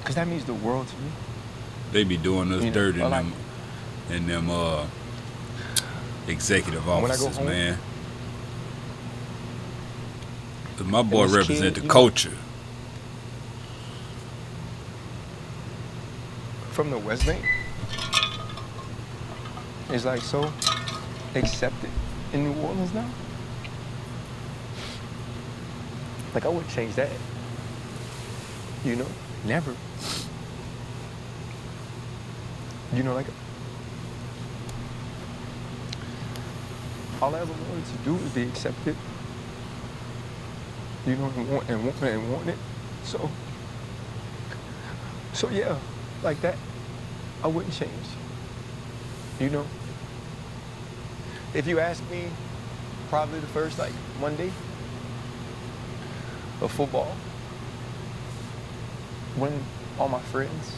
Cause that means the world to me. They be doing us dirt Or like in them executive when I go offices, home man. 'Cause my and boy this represent kid, the culture. from the West Bank is like so accepted in New Orleans now. Like I wouldn't change that. Never. Like all I ever wanted to do is be accepted. And want it. So yeah, like that, I wouldn't change. You know, if you ask me, probably the first like Monday of football, when all my friends.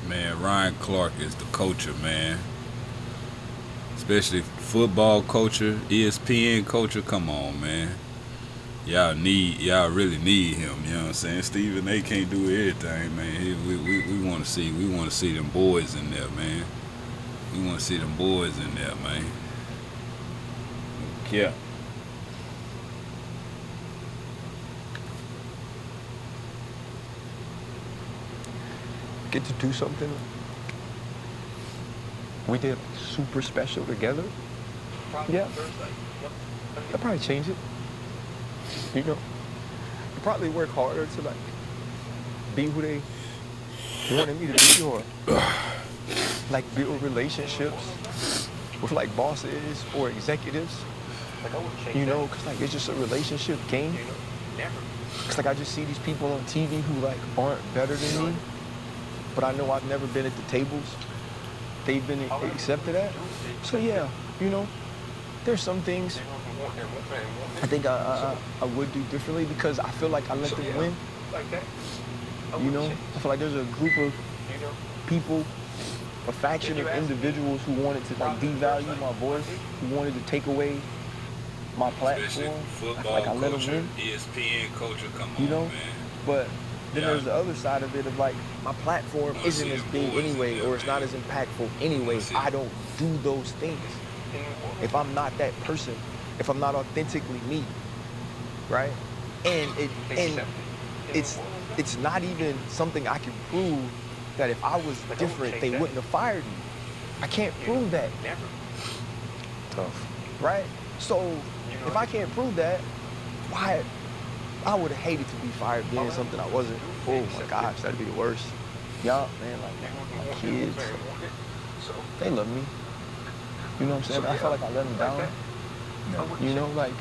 Man, Ryan Clark is the culture, man. Especially football culture, ESPN culture. Come on, man. Y'all really need him. You know what I'm saying? Stephen A can't do everything, man. We want to see them boys in there, man. We want to see them boys in there, man. Yeah. Get to do something we did super special together. Yeah, I'll probably change it. You probably work harder to like be who they wanted me to be, or like build relationships with like bosses or executives. Cause like it's just a relationship game. Cause like I just see these people on TV who like aren't better than me, but I know I've never been at the tables they've been accepted at. So yeah, there's some things I think I would do differently because I feel like I let them win. I feel like there's a group of people, a faction of individuals who wanted to like devalue my voice, who wanted to take away my platform. I feel like I let them win. ESPN culture, come on, man. But then there's the other side of it of like my platform isn't as big anyway, or it's not as impactful anyway. I don't do those things. If I'm not that person, if I'm not authentically me, right? And it's not even something I can prove that if I was different, they wouldn't have fired me. I can't prove that. Tough. Right? So if I can't prove that, why? I would have hated to be fired being something I wasn't. Oh my gosh, that'd be the worst. Y'all, man, like my kids, they love me. You know what I'm saying? But I felt like I let them down. Like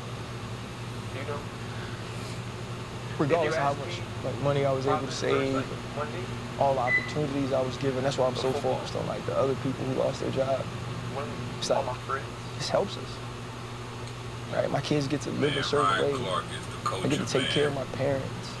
regardless of how much like money I was able to save, all the opportunities I was given. That's why I'm so focused on like the other people who lost their job. It's like this helps us. Right? My kids get to live a certain way. I get to take care of my parents.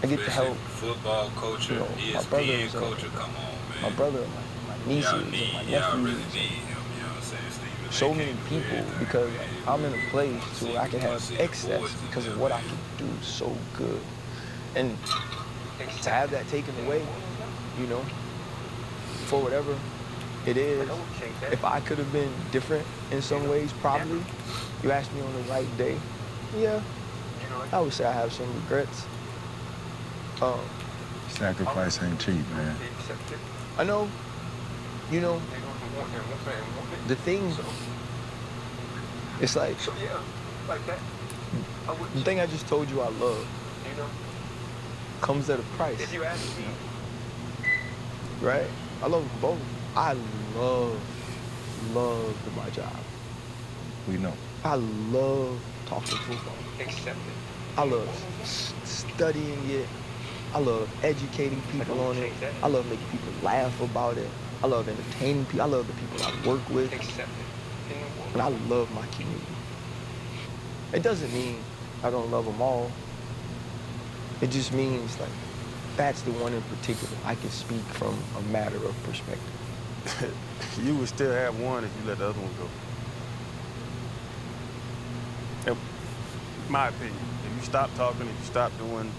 I get to help football culture, my brothers, culture. Come on, man. My brother, my nieces, and my nephews. Really need him. You know what I'm saying, Stephen? So many people because I'm in a place to where I can have excess because of what I can do so good. And to have that taken away, for whatever it is, if I could have been different in some ways, probably. You asked me on the right day, yeah, I would say I have some regrets. Sacrifice ain't cheap, man. I know, the thing, it's like, the thing I just told you I love comes at a price. If you ask me, right? I love them both. I love my job. We know. I love talking football. I love studying it. I love educating people on it. I love making people laugh about it. I love entertaining people. I love the people I work with. And I love my community. It doesn't mean I don't love them all. It just means like that's the one in particular I can speak from a matter of perspective. You would still have one if you let the other one go. In my opinion, if you stop talking, if you stop doing,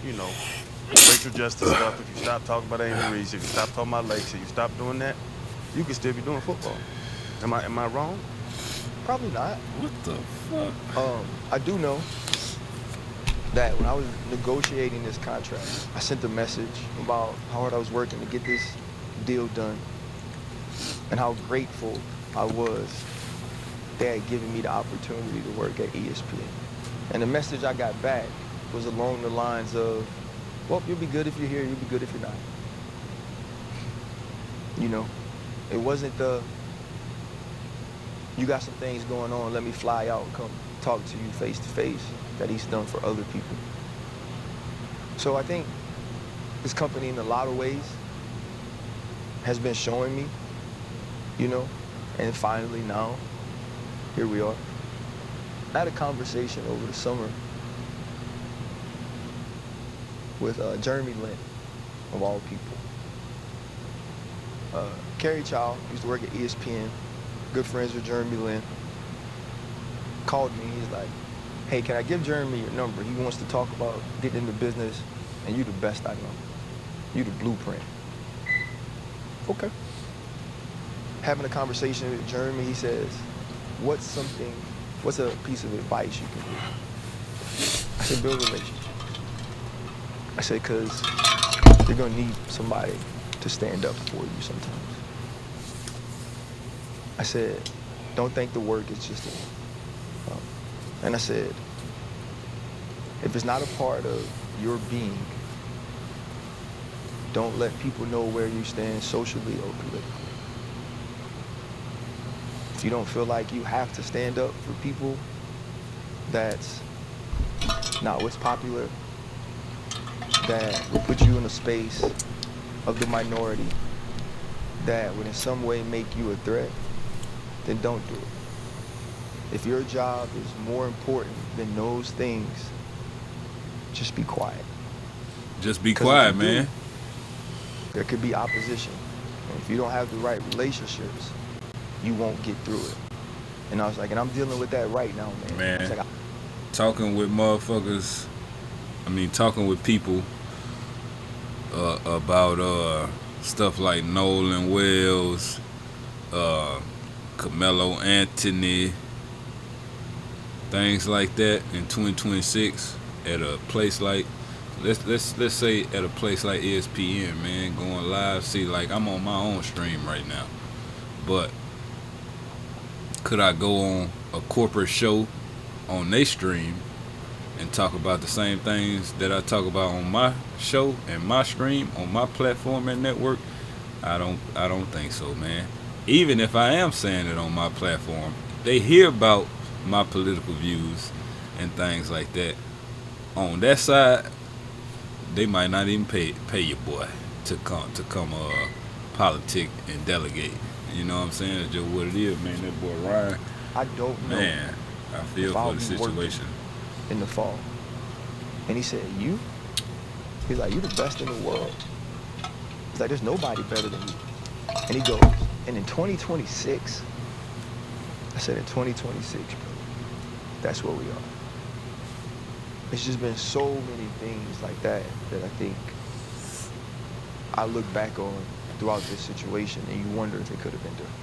racial justice stuff, if you stop talking about Angel Reese, if you stop talking about Lakes, if you stop doing that, you can still be doing football. Am I wrong? Probably not. What the fuck? I do know that when I was negotiating this contract, I sent a message about how hard I was working to get this deal done and how grateful I was they had given me the opportunity to work at ESPN. And the message I got back was along the lines of, well, you'll be good if you're here, you'll be good if you're not. You know, it wasn't the, you got some things going on, let me fly out and come talk to you face to face that he's done for other people. So I think this company in a lot of ways has been showing me, you know, and finally now, here we are. I had a conversation over the summer with Jeremy Lin, of all people. Kerry Chow used to work at ESPN, good friends with Jeremy Lin. Called me, he's like, hey, can I give Jeremy your number? He wants to talk about getting into business, and you the best I know. You the blueprint. Okay. Having a conversation with Jeremy, he says, what's a piece of advice you can give? I said, build relationships. I said, because you're gonna need somebody to stand up for you sometimes. I said, don't think the work is just and I said, if it's not a part of your being, don't let people know where you stand socially or politically. If you don't feel like you have to stand up for people, that's not what's popular, that will put you in a space of the minority, that would in some way make you a threat, then don't do it. If your job is more important than those things, just be quiet. Just be quiet, man. There could be opposition. And if you don't have the right relationships, you won't get through it. And I was like, and I'm dealing with that right now, man. Man, It's like, talking with motherfuckers, talking with people about stuff like Nolan Wells, Carmelo Anthony, things like that in 2026 at a place like, let's say at a place like ESPN, man, going live. See, like, I'm on my own stream right now, but could I go on a corporate show on their stream and talk about the same things that I talk about on my show and my stream on my platform and network? I don't think so, man. Even if I am saying it on my platform, they hear about my political views and things like that. On that side, they might not even pay your boy to come politic and delegate. You know what I'm saying? It's just what it is, man. That boy Ryan, I don't know. man, I feel if I'll for the be working situation. in the fall. And he said, you? He's like, you the best in the world. He's like, there's nobody better than you. And he goes, and in 2026, I said, in 2026, bro, that's where we are. It's just been so many things like that that I think I look back on throughout this situation, and you wonder if it could have been different.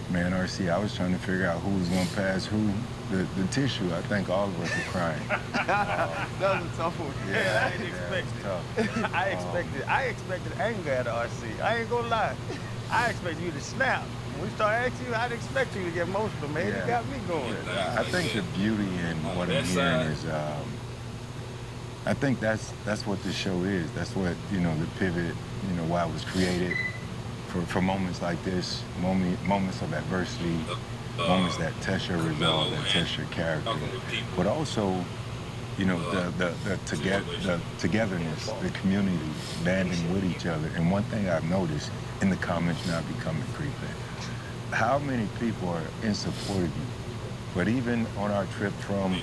Man, RC, I was trying to figure out who was going to pass who the tissue. I think all of us were crying. That was a tough one. Yeah, I didn't expect it. Tough. I expected anger at RC. I ain't gonna lie. I expected you to snap. When we start asking you, I'd expect you to get emotional, man. Yeah. You got me going. I think the beauty in what I'm hearing is, I think that's what this show is. That's what, the pivot, why it was created for moments like this, moments of adversity, moments that test your resolve, that test your character, but also, the togetherness, the community, banding with each other. And one thing I've noticed in the comments now becoming creeping, how many people are in support of you? But even on our trip from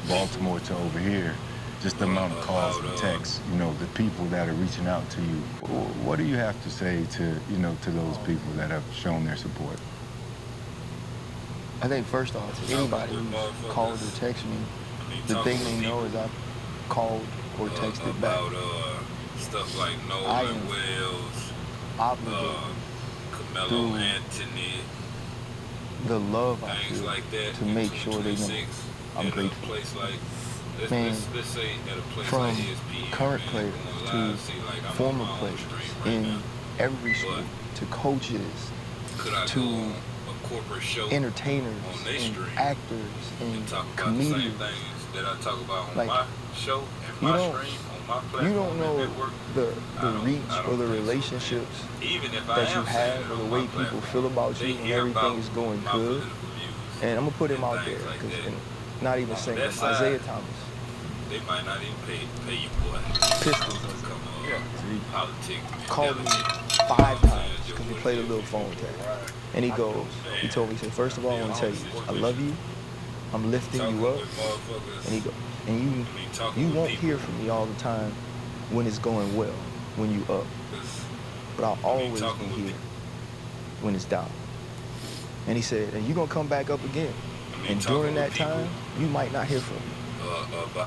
Baltimore to over here, just the amount of calls and texts, the people that are reaching out to you. What do you have to say to, to those people that have shown their support? I think first off, to anybody who's called or texted me, the thing they know is I've called or texted back. stuff like I Nolan am Wells, obligated Carmelo through Anthony, the love I things feel like that. to make sure they know 2026 I'm at a grateful. place like Man, let's say at a place from like ESPN, current man, players going to live, see like I'm on former my own players stream right in now. every school, But to coaches, could I to go on a corporate show entertainers, on their and stream actors, and and talk about the same comedians. things that I talk about on Like, my show and you my don't, stream on my you platform don't and know network? the reach I or don't the think so, man. relationships Even if I that you am saying have it or the on way my people platform, feel about they you when hear everything about is going my good. political views. And I'm gonna put him and out things there like because, that. not even On saying that him, side, Isaiah Thomas, they might not even pay you, boy. Pistons, To come politic called me intelligent. 5 You know what I'm saying? times Just because we what played a it little is. phone tag. And he goes, he told me, he said, first of all, I want to tell you, I love you. I'm lifting Talking you up. with motherfuckers. And he goes, and I mean, talking you with won't people. hear from me all the time when it's going well, when you up. But I'll always talking gonna with hear when it's down. And he said, and you're gonna come back up again. And during that time, you might not hear from me.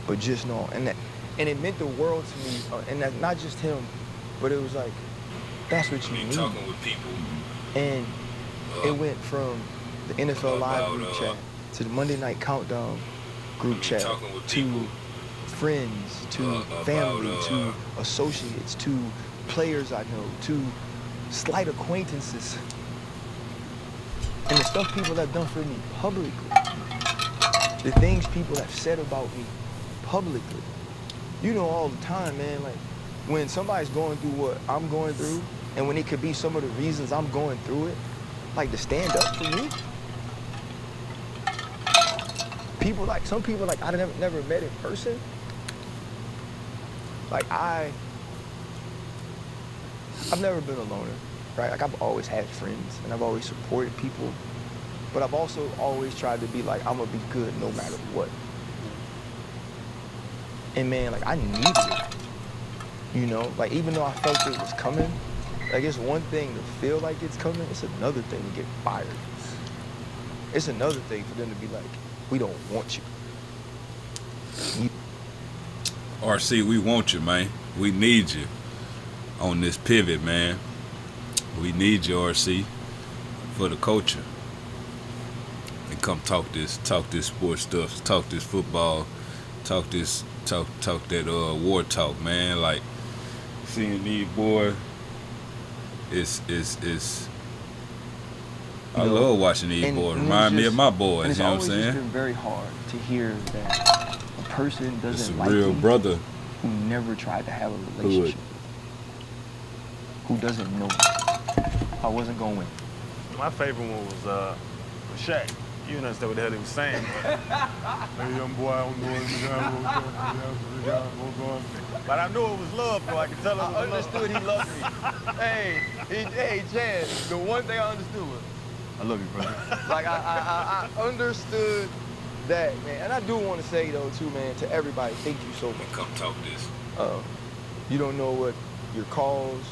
But just know, and it meant the world to me, and that not just him, but it was like, that's what you need. Talking with people. And it went from the NFL Live group chat to the Monday Night Countdown group chat to friends, to family, to associates, to players I know, to slight acquaintances. And the stuff people have done for me publicly, the things people have said about me publicly. You know all the time, man, like when somebody's going through what I'm going through, and when it could be some of the reasons I'm going through it, like to stand up for me. People like, some people like I never met in person. Like I've never been a loner, right? Like I've always had friends and I've always supported people, but I've also always tried to be like, I'm gonna be good no matter what. And man, like I needed it, you know? Like even though I felt it was coming, like it's one thing to feel like it's coming, it's another thing to get fired. It's another thing for them to be like, we don't want you. RC, we want you, man. We need you on this pivot, man. We need you, RC, for the culture. And come talk this sports stuff, talk this football, talk that war talk, man. Like seeing these boys, it's I love watching these boys. Remind me of my boys, you know what I'm saying? It's been very hard to hear that a person It's doesn't a like real me brother. who never tried to have a relationship, who doesn't know me. I wasn't going to win. My favorite one was Shaq. You didn't understand what the hell he was saying. Hey, young boy, I don't know. But I knew it was love, though. I could tell it was I understood he loved me. hey, Chad, the one thing I understood was, I love you, brother. Like, I understood that, man. And I do want to say, though, too, man, to everybody, thank you so much. Come talk this. You don't know what your calls,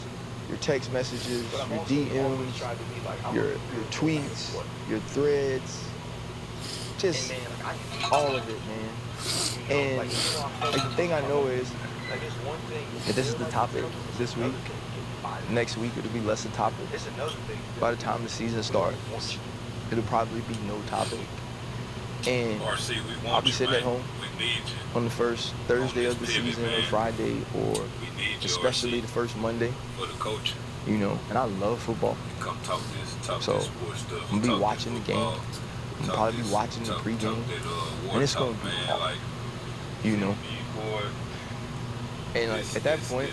your text messages, your DMs, your tweets, your threads, just all of it, man. And like, the thing I know is that this is the topic this week. Next week it'll be less a topic. By the time the season starts, it'll probably be no topic. And I'll be sitting at home on the first Thursday of the season or Friday, or especially the first Monday. You know, and I love football. So I'm gonna be watching the game. I'm probably be watching the pregame, and it's gonna be hard, you know. And like at that point,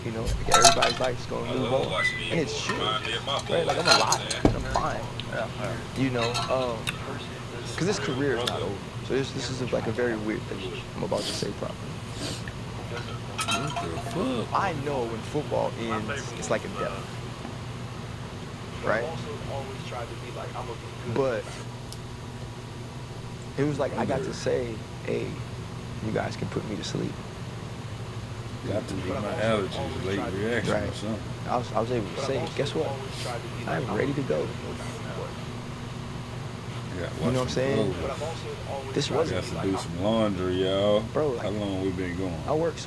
you know, like everybody's life's gonna move on, and it's true, right? Like I'm alive, and I'm fine, you know. Because this career is not over, so this is like a very weird thing I'm about to say probably. I know when football ends, it's like a death, right? But it was like I got to say, hey, you guys can put me to sleep. Got to be my allergies, late reaction or something. I was able to say, guess what? I'm ready to go. You know what I'm saying? This wasn't got to do some laundry, y'all. Bro, like, how long we been going? I work